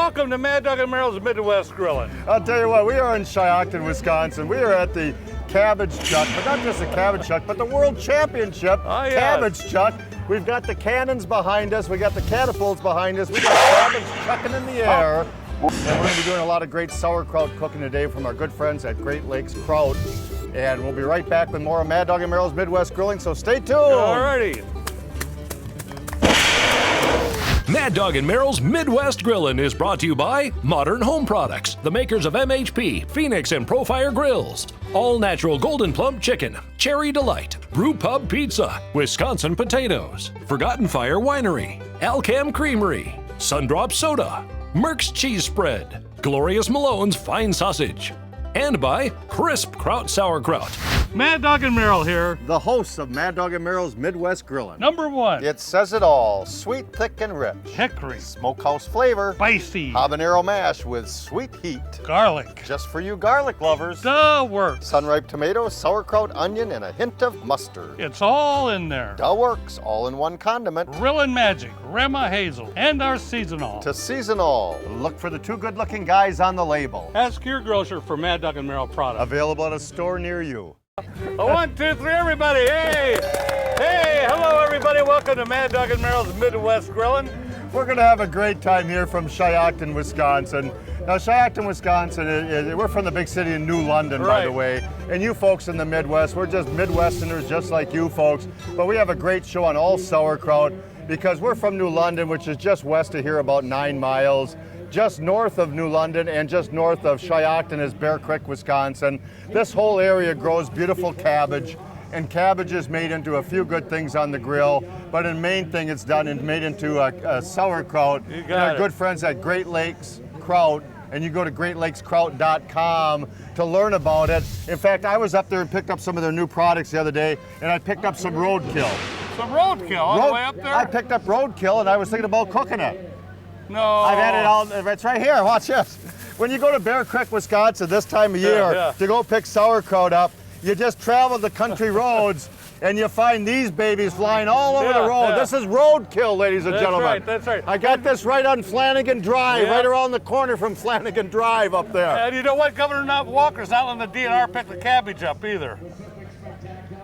welcome to Mad Dog and Merrill's Midwest Grilling. I'll tell you what, we are in Shiocton, Wisconsin. We are at the Cabbage Chuck, but not just the Cabbage Chuck, but the World Championship Cabbage Chuck. We've got the cannons behind us, we got the catapults behind us, we got cabbage chucking in the air. And we're going to be doing a lot of great sauerkraut cooking today from our good friends at Great Lakes Kraut. And we'll be right back with more of Mad Dog and Merrill's Midwest Grilling, so stay tuned. Alrighty. Mad Dog and Merrill's Midwest Grillin' is brought to you by Modern Home Products, the makers of MHP, Phoenix, and Profire Grills. All natural Golden Plump Chicken, Cherry Delight, Brew Pub Pizza, Wisconsin Potatoes, Forgotten Fire Winery, Alcam Creamery, Sundrop Soda, Merck's Cheese Spread, Glorious Malone's Fine Sausage, and by Crisp Kraut Sauerkraut. Mad Dog and Merrill here. The hosts of Mad Dog and Merrill's Midwest Grilling. Number one. It says it all. Sweet, thick, and rich. Hickory. Smokehouse flavor. Spicy. Habanero mash with sweet heat. Garlic. Just for you garlic lovers. The works. Sunripe tomato, sauerkraut, onion, and a hint of mustard. It's all in there. The works, all in one condiment. Grillin' Magic, Rema Hazel, and our seasonal. To season all, look for the two good-looking guys on the label. Ask your grocer for Mad Dog and Merrill products. Available at a store near you. 1, 2, 3, everybody. Hey! Hey, hello everybody. Welcome to Mad Dog and Merrill's Midwest Grilling. We're going to have a great time here from Shiocton, Wisconsin. Now, Shiocton, Wisconsin, we're from the big city of New London, by the way. And you folks in the Midwest, we're just Midwesterners just like you folks. But we have a great show on all sauerkraut because we're from New London, which is just west of here about 9 miles. Just north of New London and just north of Shiocton is Bear Creek, Wisconsin. This whole area grows beautiful cabbage, and cabbage is made into a few good things on the grill, but the main thing it's done and made into a sauerkraut. And our good friends at Great Lakes Kraut, and you go to greatlakeskraut.com to learn about it. In fact, I was up there and picked up some of their new products the other day, and I picked up some roadkill. Some roadkill all the way up there? I picked up roadkill, and I was thinking about cooking it. No. I've had it all, it's right here, watch this. When you go to Bear Creek, Wisconsin this time of year to go pick sauerkraut up, you just travel the country roads and you find these babies flying all over the road. This is roadkill, ladies and gentlemen. That's right. I got this right on Flanagan Drive, right around the corner from Flanagan Drive up there. And you know what? Governor Walker's not letting the DNR pick the cabbage up either.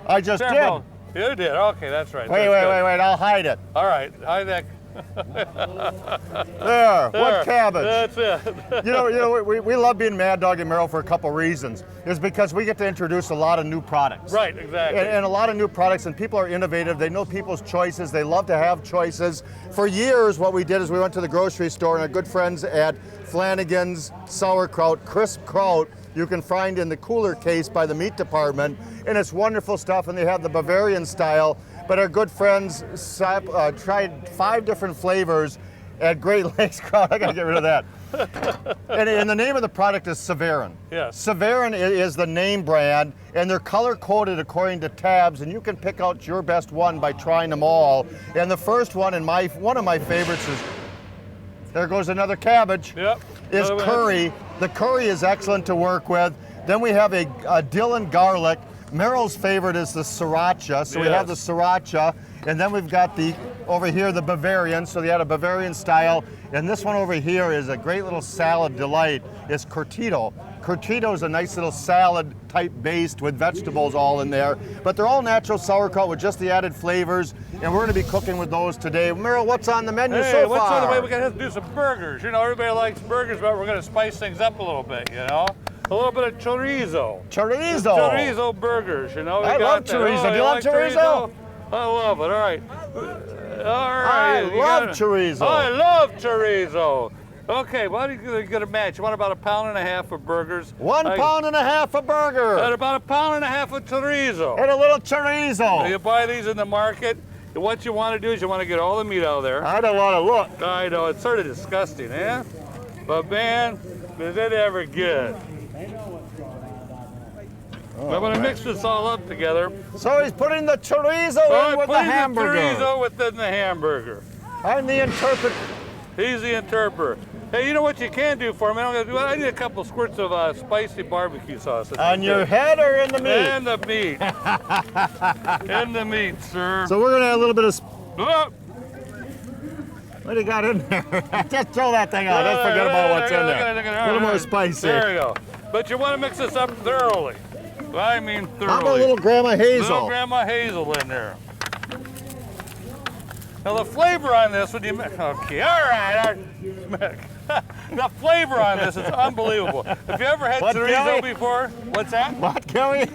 I just did. You did? Okay, that's right. Wait, I'll hide it. All right, hide that. There, what cabbage? That's it. you know, we love being Mad Dog and Merrill for a couple reasons. It's because we get to introduce a lot of new products. Right, exactly. And a lot of new products, and people are innovative. They know people's choices. They love to have choices. For years, what we did is we went to the grocery store, and our good friends at Flanagan's Sauerkraut, Crisp Kraut, you can find in the cooler case by the meat department, and it's wonderful stuff, and they have the Bavarian style. But our good friends tried 5 different flavors at Great Lakes Kraut. I gotta get rid of that. and the name of the product is Severin. Yes. Severin is the name brand, and they're color coded according to tabs, and you can pick out your best one by trying them all. And the first one, and one of my favorites is, there goes another cabbage, is curry. The curry is excellent to work with. Then we have a dill and garlic. Merrill's favorite is the sriracha, so we have the sriracha, and then we've got over here the Bavarian, so they had a Bavarian style, and this one over here is a great little salad delight. It's curtito. Curtito is a nice little salad type based with vegetables all in there, but they're all natural sauerkraut with just the added flavors, and we're going to be cooking with those today. Merrill, what's on the menu so far? What's on the way? We're going to have to do some burgers. You know, everybody likes burgers, but we're going to spice things up a little bit, you know? A little bit of chorizo. Chorizo. Chorizo burgers, you know. I love chorizo. Do you love chorizo? I love it. All right. I love chorizo. I love chorizo. Okay, what are you going to match? You want about 1.5 pounds of burgers? 1.5 pounds of burger. And about 1.5 pounds of chorizo. And a little chorizo. So you buy these in the market. And what you want to do is you want to get all the meat out of there. I don't want to look. I know, it's sort of disgusting, eh? But man, is it ever good. I'm going to mix this all up together. So he's putting the chorizo in with the hamburger. The chorizo within the hamburger. I'm the interpreter. He's the interpreter. Hey, you know what you can do for me? I need a couple squirts of spicy barbecue sauce. On your head or in the meat? In the meat. In the meat, sir. So we're going to add a little bit of... What do you got in there? Just throw that thing out. Let's forget about what's in there. A little more spicy. There you go. But you want to mix this up thoroughly. I mean thoroughly. How about a little Grandma Hazel? Little Grandma Hazel in there. Now the flavor on this, when you mix, okay, all right. The flavor on this is unbelievable. Have you ever had chorizo before? What's that? What, Kelly?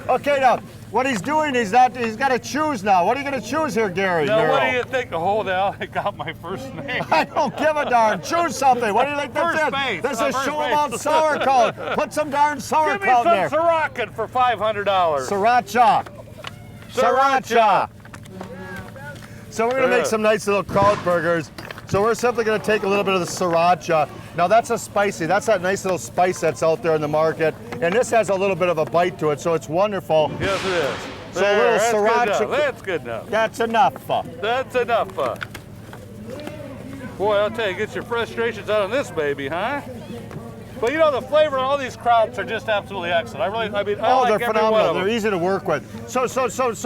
Okay, now what he's doing, he's got to choose now. What are you going to choose here, Gary? Now, what do you think? Hold on, I got my first name. I don't give a darn. Choose something. What do you think this is? This is show about sauerkraut. Put some darn sauerkraut in there. Give me some sriracha for $500. Sriracha. Sriracha. So we're going to make some nice little kraut burgers. So we're simply going to take a little bit of the sriracha. Now that's a spicy, that's that nice little spice that's out there in the market. And this has a little bit of a bite to it, so it's wonderful. Yes, it is. So a little sriracha. That's good enough. That's enough. That's enough. Boy, I'll tell you, get your frustrations out on this baby, huh? But you know, the flavor of all these krauts are just absolutely excellent. I like they're every phenomenal. one of them. They're easy to work with. So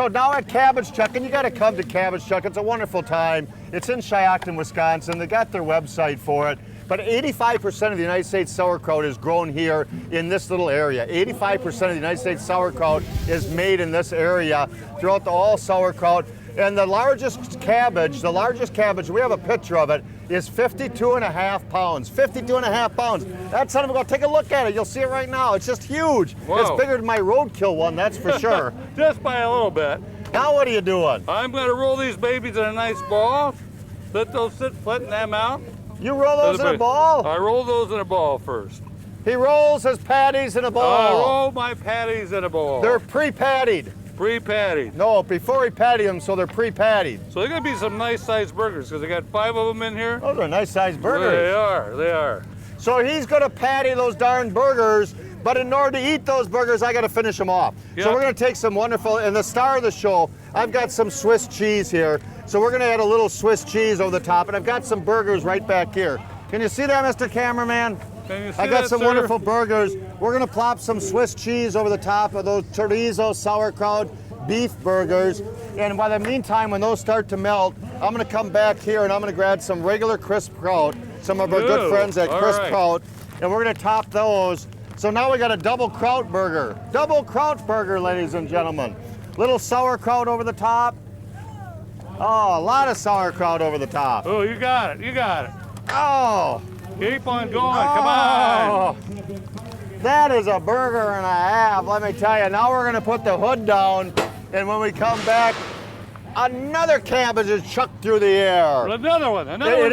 now at Cabbage Chuck, and you got to come to Cabbage Chuck. It's a wonderful time. It's in Cheyenne, Wisconsin. They got their website for it. But 85% of the United States sauerkraut is grown here in this little area. 85% of the United States sauerkraut is made in this area throughout all sauerkraut. And the largest cabbage, we have a picture of it, is 52.5 pounds. 52.5 pounds. That son of a gun, take a look at it. You'll see it right now. It's just huge. Whoa. It's bigger than my roadkill one, that's for sure. Just by a little bit. Now what are you doing? I'm going to roll these babies in a nice ball. Let those sit, flatten them out. You roll those in a ball? I roll those in a ball first. He rolls his patties in a ball. I roll my patties in a ball. They're pre-pattied. Pre-pattied. No, before he patted them, so they're pre-pattied. So they're going to be some nice sized burgers because I got 5 of them in here. Those are nice sized burgers. They are. So he's going to patty those darn burgers, but in order to eat those burgers, I got to finish them off. Yep. So we're going to take some wonderful, and the star of the show, I've got some Swiss cheese here. So we're going to add a little Swiss cheese over the top, and I've got some burgers right back here. Can you see that, Mr. Cameraman? I got some wonderful burgers. We're going to plop some Swiss cheese over the top of those chorizo, sauerkraut, beef burgers. And by the meantime, when those start to melt, I'm going to come back here and I'm going to grab some regular crisp kraut, some of our good friends at Crisp Kraut, and we're going to top those. So now we got a double kraut burger. Double kraut burger, ladies and gentlemen. Little sauerkraut over the top. Oh, a lot of sauerkraut over the top. Oh, you got it. You got it. Oh. Keep on going. Come on. That is a burger and a half, let me tell you. Now we're going to put the hood down, and when we come back, another cabbage is chucked through the air. Another one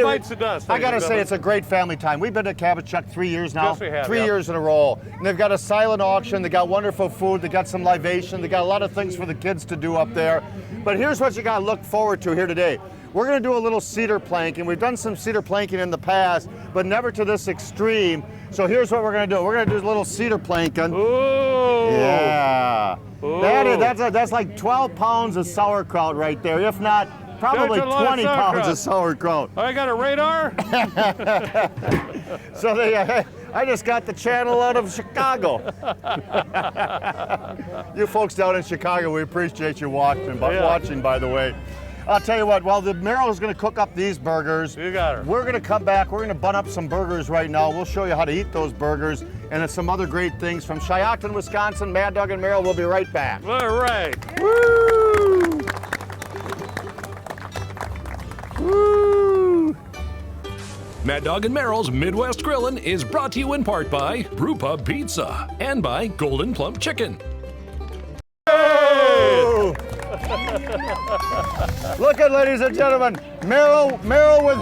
bites the dust. I gotta say, it's a great family time. We've been to Cabbage Chuck 3 years now. Yes, we have. 3 years in a row. And they've got a silent auction, they got wonderful food, they got some libation, they got a lot of things for the kids to do up there. But here's what you gotta look forward to here today. We're gonna do a little cedar planking. We've done some cedar planking in the past, but never to this extreme. So here's what we're gonna do. We're gonna do a little cedar planking. Ooh. Yeah. Ooh. That's like 12 pounds of sauerkraut right there. If not, probably 20 pounds of sauerkraut. I got a radar. So I just got the channel out of Chicago. You folks down in Chicago, we appreciate you watching, by the way. I'll tell you what, while the Merrill is going to cook up these burgers, you got her. We're going to come back, we're going to bun up some burgers right now. We'll show you how to eat those burgers and some other great things from Cheyenne, Wisconsin. Mad Dog and Merrill will be right back. All right. Woo! Woo! Mad Dog and Merrill's Midwest Grillin' is brought to you in part by Brewpub Pizza and by Golden Plump Chicken. Hey! Look at, ladies and gentlemen, Merrill with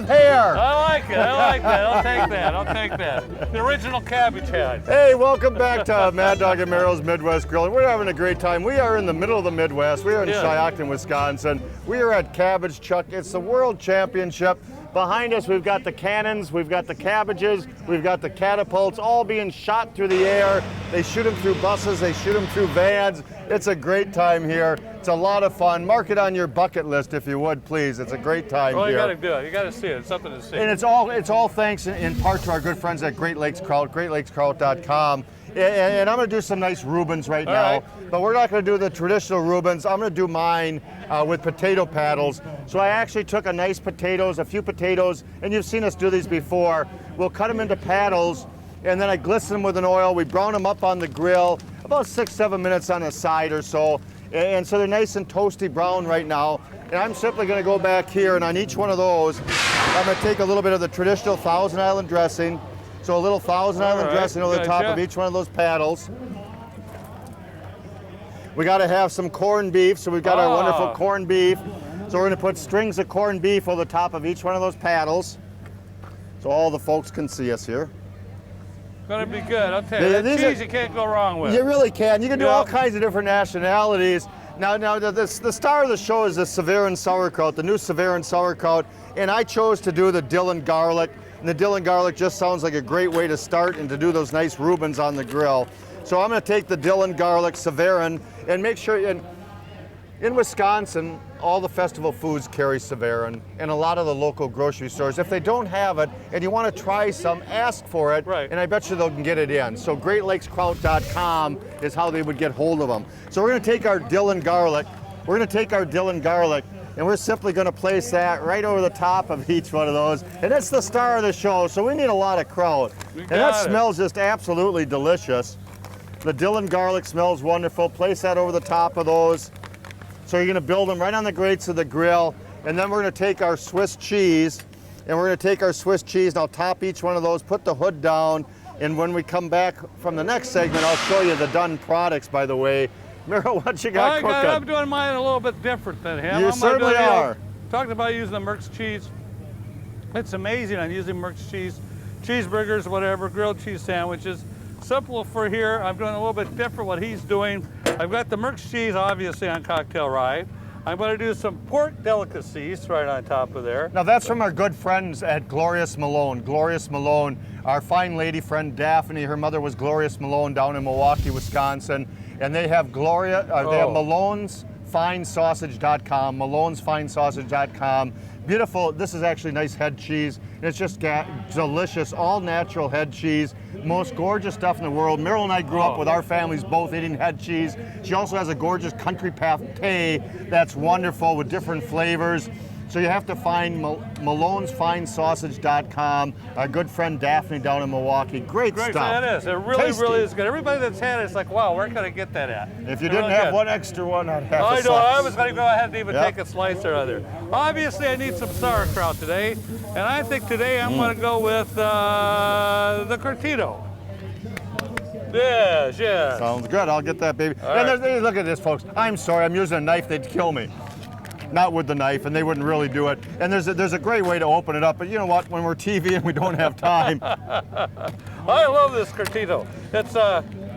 hair. I like it. I'll take that. The original Cabbage head. Hey, welcome back to Mad Dog and Merrill's Midwest Grilling. We're having a great time. We are in the middle of the Midwest. We are in Cheyenne, Wisconsin. We are at Cabbage Chuck. It's the World Championship. Behind us, we've got the cannons, we've got the cabbages, we've got the catapults, all being shot through the air. They shoot them through buses, they shoot them through vans. It's a great time here. It's a lot of fun. Mark it on your bucket list if you would, please. It's a great time here. You got to do it. You got to see it. It's something to see. And it's all thanks in part to our good friends at Great Lakes Kraut, greatlakeskraut.com. And I'm gonna do some nice Rubens right now, right. but we're not gonna do the traditional Rubens. I'm gonna do mine with potato paddles. So I actually took a nice potatoes, a few potatoes, and you've seen us do these before. We'll cut them into paddles, and then I glisten them with an oil. We brown them up on the grill, about 6-7 minutes on the side or so. And so they're nice and toasty brown right now. And I'm simply gonna go back here, and on each one of those, I'm gonna take a little bit of the traditional Thousand Island dressing. So a little Thousand Island dressing over the top of each one of those paddles. We gotta have some corned beef, so we've got our wonderful corned beef. So we're gonna put strings of corned beef over the top of each one of those paddles, so all the folks can see us here. Gonna be good. I'll tell you, that cheese you can't go wrong with. You really can. You can do all kinds of different nationalities. Now the star of the show is the Severin sauerkraut, the new Severin sauerkraut, and I chose to do the dill and garlic. And the dill and garlic just sounds like a great way to start and to do those nice Rubens on the grill. So I'm gonna take the dill and garlic Severin and make sure, in Wisconsin, all the festival foods carry Severin, and a lot of the local grocery stores, if they don't have it and you want to try some, ask for it, right. And I bet you they'll get it in. So GreatLakesKraut.com is how they would get hold of them. So we're going to take our dill and garlic, and we're simply going to place that right over the top of each one of those, and it's the star of the show, so we need a lot of kraut. And that smells just absolutely delicious. The dill and garlic smells wonderful. Place that over the top of those. So you're gonna build them right on the grates of the grill, and then we're gonna take our Swiss cheese, and I'll top each one of those, put the hood down, and when we come back from the next segment, I'll show you the done products, by the way. Meryl, what you got cooking? I'm doing mine a little bit different than him. You certainly are. Talked about using the Merck's cheese. It's amazing. I'm using Merck's cheese, cheeseburgers, whatever, grilled cheese sandwiches. Simple for here. I'm doing a little bit different what he's doing. I've got the Merck's cheese, obviously, on cocktail rye. I'm going to do some pork delicacies right on top of there. Now that's from our good friends at Glorious Malone. Glorious Malone, our fine lady friend Daphne, her mother was Glorious Malone down in Milwaukee, Wisconsin. And they have they have MalonesFineSausage.com, MalonesFineSausage.com. Beautiful, this is actually nice head cheese. It's just delicious, all natural head cheese. Most gorgeous stuff in the world. Meryl and I grew up with our families both eating head cheese. She also has a gorgeous country pate that's wonderful with different flavors. So you have to find MalonesFineSausage.com. Our good friend Daphne down in Milwaukee. Great stuff. It is. It really, really is good. Everybody that's had it is like, wow, where can I get that at? If you didn't have one extra one, I'd have I a know. I slice. was going to go ahead and even take a slice or other. Obviously, I need some sauerkraut today, and I think today I'm going to go with the Cortito. Yes, yes. Sounds good. I'll get that, baby. All right. Look at this, folks. I'm sorry. I'm using a knife. They'd kill me. Not with the knife, and they wouldn't really do it. And there's a great way to open it up, but you know what? When we're TV and we don't have time. I love this Cortito. It's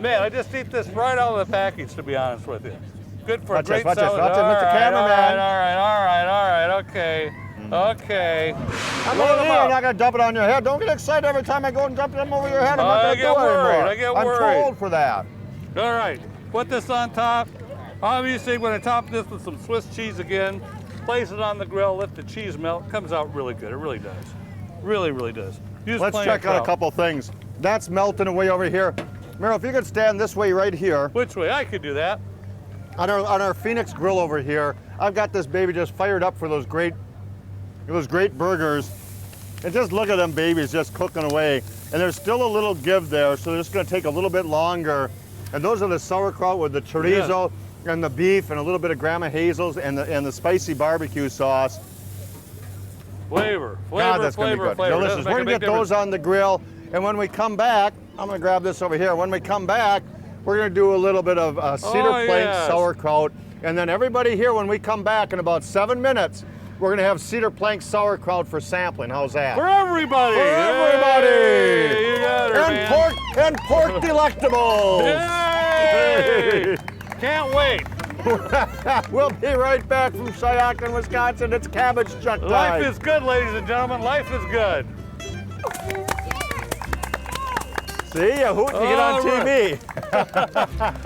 man, I just eat this right out of the package, to be honest with you. Good for a great salad. Watch this, Mr. Cameraman. All right, okay. Okay. I'm not gonna dump it on your head. Don't get excited every time I go and dump them over your head. I'm not gonna do it anymore. I get worried. I'm too old for that. All right, put this on top. Obviously, I'm going to top this with some Swiss cheese again. Place it on the grill, let the cheese melt. Comes out really good. It really does. Really, really does. Let's check out a couple things. That's melting away over here. Meryl, if you could stand this way right here. Which way? I could do that. On our Phoenix grill over here, I've got this baby just fired up for those great burgers. And just look at them babies just cooking away. And there's still a little give there, so they're just going to take a little bit longer. And those are the sauerkraut with the chorizo. Yeah. And the beef and a little bit of Grandma Hazel's and the spicy barbecue sauce. Flavor. That's gonna be good. Delicious. We're gonna get those on the grill, and when we come back, I'm gonna grab this over here. When we come back, we're gonna do a little bit of cedar plank sauerkraut, and then everybody here, when we come back in about 7 minutes, we're gonna have cedar plank sauerkraut for sampling. How's that? For everybody. For everybody. Hey, you got her, and pork delectables. Yay! Can't wait. We'll be right back from Cheyenne, Wisconsin. It's Cabbage Chuck time. Life is good, ladies and gentlemen. Life is good. See, a hoot to get on TV.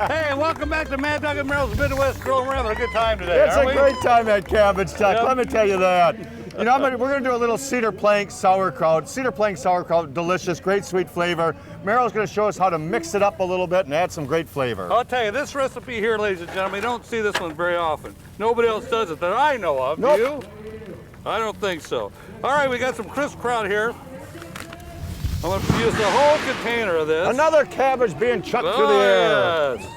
Hey, welcome back to Mad Dog and Meryl's Midwest Grill. We're having a good time today. It's a great time at Cabbage Chuck. Let me tell you that. You know, we're going to do a little cedar plank sauerkraut. Cedar plank sauerkraut, delicious, great sweet flavor. Meryl's going to show us how to mix it up a little bit and add some great flavor. I'll tell you, this recipe here, ladies and gentlemen, you don't see this one very often. Nobody else does it that I know of. Nope. Do you? I don't think so. All right, we got some crisp kraut here. I'm going to use the whole container of this. Another cabbage being chucked through the air. Yes.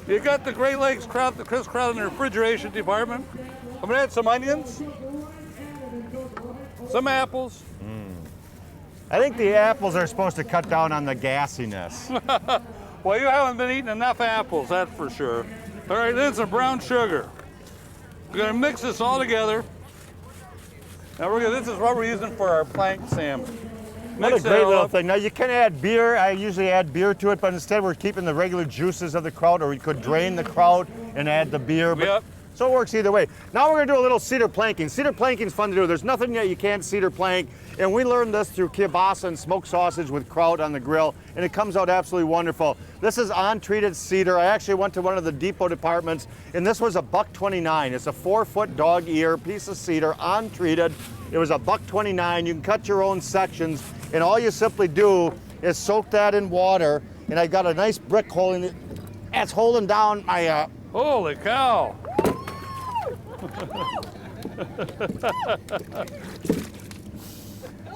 You got the Great Lakes kraut, the crisp kraut in the refrigeration department. I'm going to add some onions, some apples. I think the apples are supposed to cut down on the gassiness. Well, you haven't been eating enough apples, that's for sure. All right, then some brown sugar. We're going to mix this all together. Now this is what we're using for our plank salmon. What a great little thing. Now you can add beer. I usually add beer to it, but instead we're keeping the regular juices of the kraut, or we could drain the kraut and add the beer. But, yep. So it works either way. Now we're going to do a little cedar planking. Cedar planking is fun to do. There's nothing that you can't cedar plank, and we learned this through kielbasa and smoked sausage with kraut on the grill, and it comes out absolutely wonderful. This is untreated cedar. I actually went to one of the depot departments, and this was $1.29. It's a 4-foot dog ear piece of cedar, untreated. It was $1.29. You can cut your own sections, and all you simply do is soak that in water, and I got a nice brick holding it. That's holding down my Holy cow!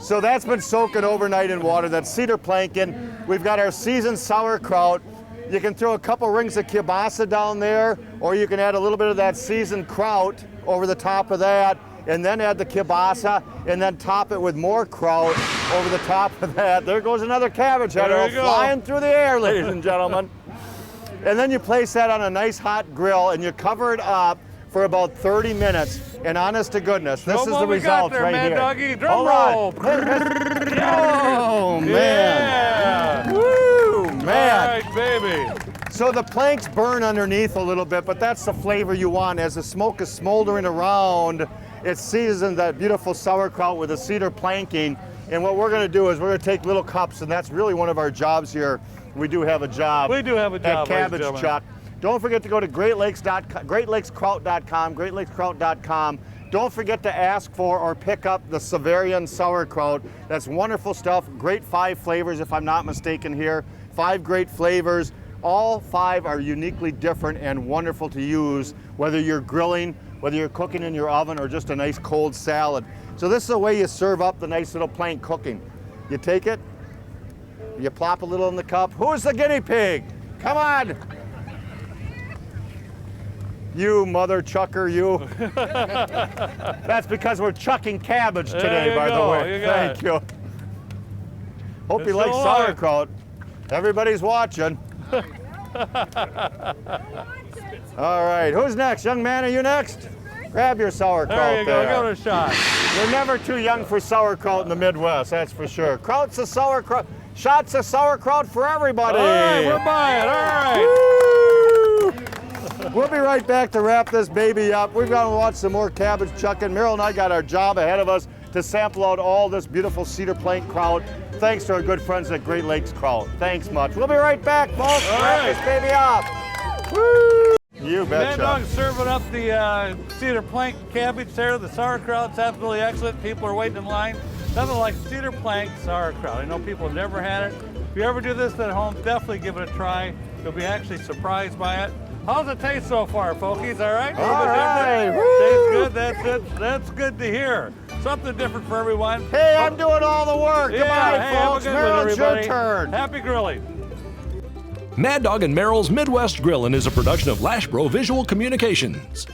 So that's been soaking overnight in water. That's cedar planking. We've got our seasoned sauerkraut. You can throw a couple rings of kielbasa down there, or you can add a little bit of that seasoned kraut over the top of that, and then add the kielbasa, and then top it with more kraut over the top of that. There goes another cabbage header flying through the air, ladies and gentlemen. And then you place that on a nice hot grill, and you cover it up for about 30 minutes. And honest to goodness, this is the result right here. Doggy. Drum roll. Oh, man. Yeah. Woo, man. All right, baby. So the planks burn underneath a little bit, but that's the flavor you want. As the smoke is smoldering around, it seasons that beautiful sauerkraut with the cedar planking. And what we're going to do is we're going to take little cups, and that's really one of our jobs here. We do have a job. We do have a job, at Cabbage Chuck. Don't forget to go to greatlakeskraut.com, greatlakeskraut.com. Don't forget to ask for or pick up the Savarian sauerkraut. That's wonderful stuff. Great 5 flavors, if I'm not mistaken here. 5 great flavors. All 5 are uniquely different and wonderful to use, whether you're grilling, whether you're cooking in your oven, or just a nice cold salad. So this is the way you serve up the nice little plank cooking. You take it, you plop a little in the cup. Who's the guinea pig? Come on. You mother chucker, you. That's because we're chucking cabbage today, by the way. Thank you. Hope you like sauerkraut. Everybody's watching. All right, who's next? Young man, are you next? Grab your sauerkraut there. You go, give it a shot. We're never too young for sauerkraut in the Midwest, that's for sure. Kraut's a sauerkraut. Shots of sauerkraut for everybody. All right, we're buying. All right. Woo! We'll be right back to wrap this baby up. We're going to watch some more cabbage chucking. Meryl and I got our job ahead of us to sample out all this beautiful cedar plank kraut. Thanks to our good friends at Great Lakes Kraut. Thanks much. We'll be right back, folks. Wrap this baby up. Woo! You betcha. Mad Dog's serving up the cedar plank cabbage there. The sauerkraut's absolutely excellent. People are waiting in line. Nothing like cedar plank sauerkraut. I know people have never had it. If you ever do this at home, definitely give it a try. You'll be actually surprised by it. How's it taste so far, folkies? All right? All right. Tastes good. That's good to hear. Something different for everyone. Hey, I'm doing all the work. Goodbye, folks. Meryl, it's your turn. Happy grilling. Mad Dog and Meryl's Midwest Grillin' is a production of Lashbro Visual Communications.